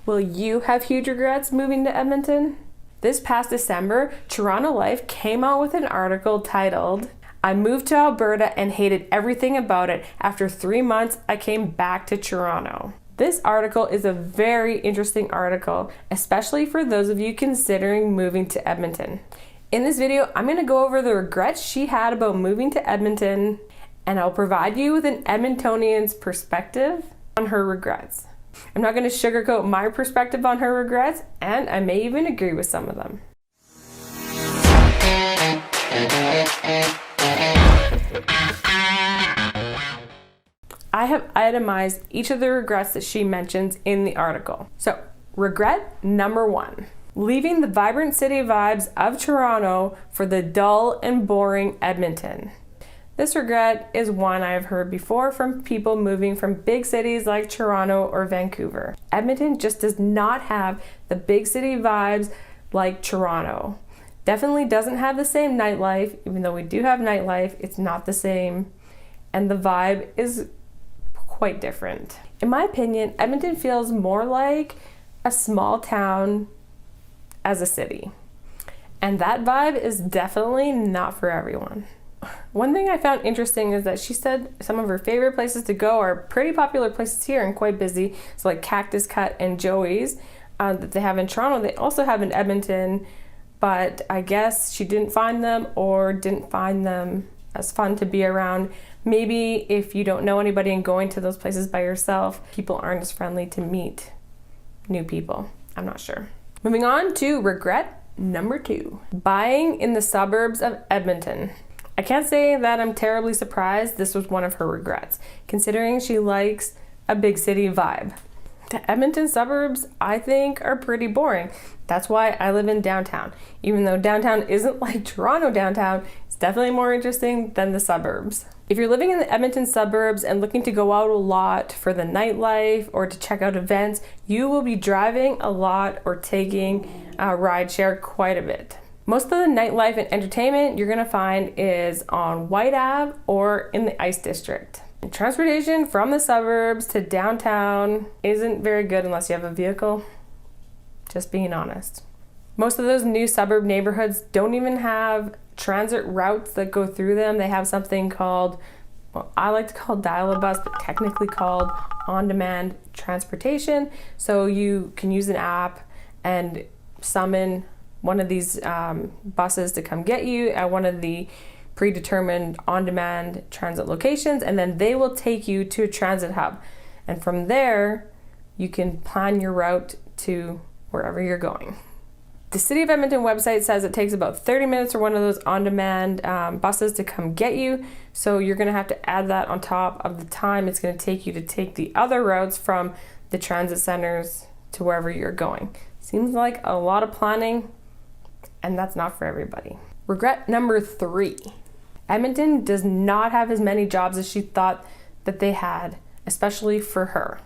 Will you have huge regrets moving to Edmonton? This past December, Toronto Life came out with an article titled, "I moved to Alberta and hated everything about it. After 3 months, I came back to Toronto." This article is a very interesting article, especially for those of you considering moving to Edmonton. In this video, I'm going to go over the regrets she had about moving to Edmonton, and I'll provide you with an Edmontonian's perspective on her regrets. I'm not going to sugarcoat my perspective on her regrets, and I may even agree with some of them. I have itemized each of the regrets that she mentions in the article. So, regret number 1. Leaving the vibrant city vibes of Toronto for the dull and boring Edmonton. This regret is one I have heard before from people moving from big cities like Toronto or Vancouver. Edmonton just does not have the big city vibes like Toronto. Definitely doesn't have the same nightlife. Even though we do have nightlife, it's not the same. And the vibe is quite different. In my opinion, Edmonton feels more like a small town as a city. And that vibe is definitely not for everyone. One thing I found interesting is that she said some of her favorite places to go are pretty popular places here and quite busy. So like Cactus Cut and Joey's that they have in Toronto, they also have in Edmonton, but I guess she didn't find them or didn't find them as fun to be around. Maybe if you don't know anybody and going to those places by yourself, people aren't as friendly to meet new people. I'm not sure. Moving on to regret number 2. Buying in the suburbs of Edmonton. I can't say that I'm terribly surprised this was one of her regrets, considering she likes a big city vibe. The Edmonton suburbs, I think, are pretty boring. That's why I live in downtown. Even though downtown isn't like Toronto downtown, it's definitely more interesting than the suburbs. If you're living in the Edmonton suburbs and looking to go out a lot for the nightlife or to check out events, you will be driving a lot or taking rideshare quite a bit. Most of the nightlife and entertainment you're gonna find is on White Ave or in the Ice District. And transportation from the suburbs to downtown isn't very good unless you have a vehicle. Just being honest. Most of those new suburb neighborhoods don't even have transit routes that go through them. They have something called, well, I like to call dial-a-bus, but technically called on-demand transportation. So you can use an app and summon one of these buses to come get you at one of the predetermined on-demand transit locations, and then they will take you to a transit hub. And from there, you can plan your route to wherever you're going. The City of Edmonton website says it takes about 30 minutes for one of those on-demand buses to come get you. So you're gonna have to add that on top of the time it's gonna take you to take the other routes from the transit centers to wherever you're going. Seems like a lot of planning, and that's not for everybody. Regret number 3. Edmonton does not have as many jobs as she thought that they had, especially for her.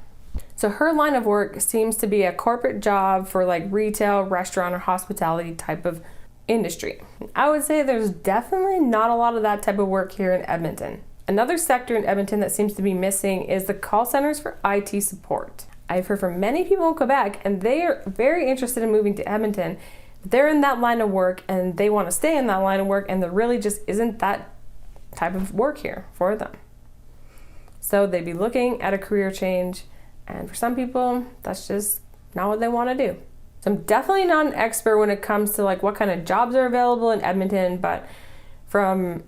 So her line of work seems to be a corporate job for like retail, restaurant, or hospitality type of industry. I would say there's definitely not a lot of that type of work here in Edmonton. Another sector in Edmonton that seems to be missing is the call centers for IT support. I've heard from many people in Quebec, and they are very interested in moving to Edmonton. They're in that line of work and they want to stay in that line of work, and there really just isn't that type of work here for them. So they'd be looking at a career change, and for some people, that's just not what they want to do. So I'm definitely not an expert when it comes to like what kind of jobs are available in Edmonton, but from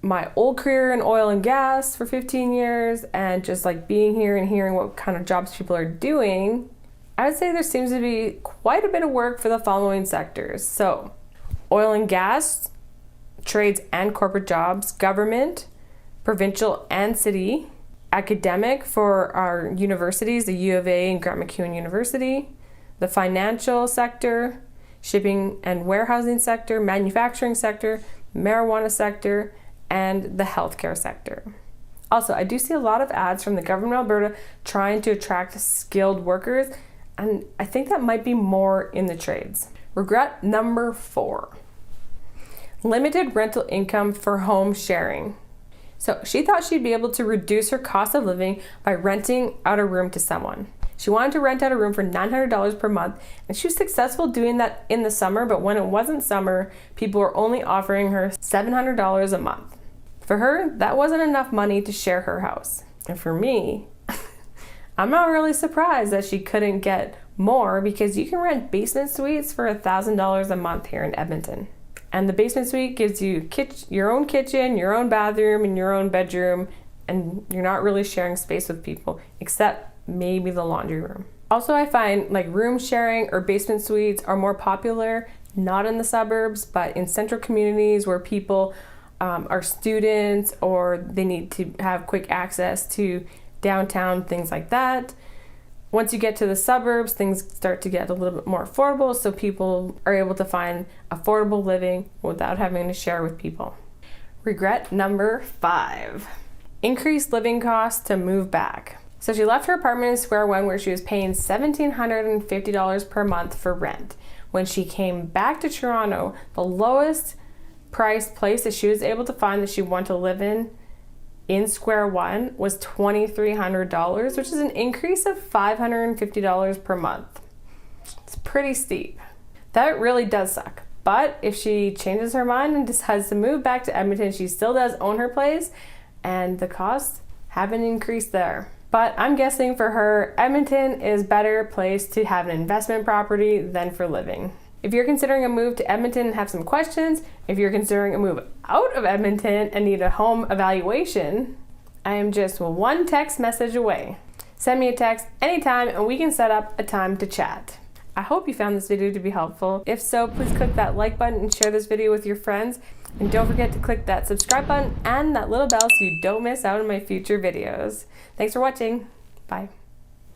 my old career in oil and gas for 15 years and just like being here and hearing what kind of jobs people are doing, I would say there seems to be quite a bit of work for the following sectors. So, oil and gas, trades and corporate jobs, government, provincial and city, academic for our universities, the U of A and Grant MacEwan University, the financial sector, shipping and warehousing sector, manufacturing sector, marijuana sector, and the healthcare sector. Also, I do see a lot of ads from the government of Alberta trying to attract skilled workers, and I think that might be more in the trades. Regret number 4. Limited rental income for home sharing. So she thought she'd be able to reduce her cost of living by renting out a room to someone. She wanted to rent out a room for $900 per month, and she was successful doing that in the summer, but when it wasn't summer, people were only offering her $700 a month. For her, that wasn't enough money to share her house. And for me, I'm not really surprised that she couldn't get more, because you can rent basement suites for $1,000 a month here in Edmonton. And the basement suite gives you your own kitchen, your own bathroom, and your own bedroom, and you're not really sharing space with people, except maybe the laundry room. Also, I find like room sharing or basement suites are more popular, not in the suburbs, but in central communities where people are students or they need to have quick access to downtown, things like that. Once you get to the suburbs, things start to get a little bit more affordable, so people are able to find affordable living without having to share with people. Regret number 5. Increased living costs to move back. So she left her apartment in Square One where she was paying $1,750 per month for rent. When she came back to Toronto, the lowest priced place that she was able to find that she wanted to live in Square One was $2,300, which is an increase of $550 per month. It's pretty steep. That really does suck. But if she changes her mind and decides to move back to Edmonton, she still does own her place, and the costs haven't increased there. But I'm guessing for her, Edmonton is a better place to have an investment property than for living. If you're considering a move to Edmonton and have some questions, if you're considering a move out of Edmonton and need a home evaluation, I am just one text message away. Send me a text anytime and we can set up a time to chat. I hope you found this video to be helpful. If so, please click that like button and share this video with your friends. And don't forget to click that subscribe button and that little bell so you don't miss out on my future videos. Thanks for watching. Bye.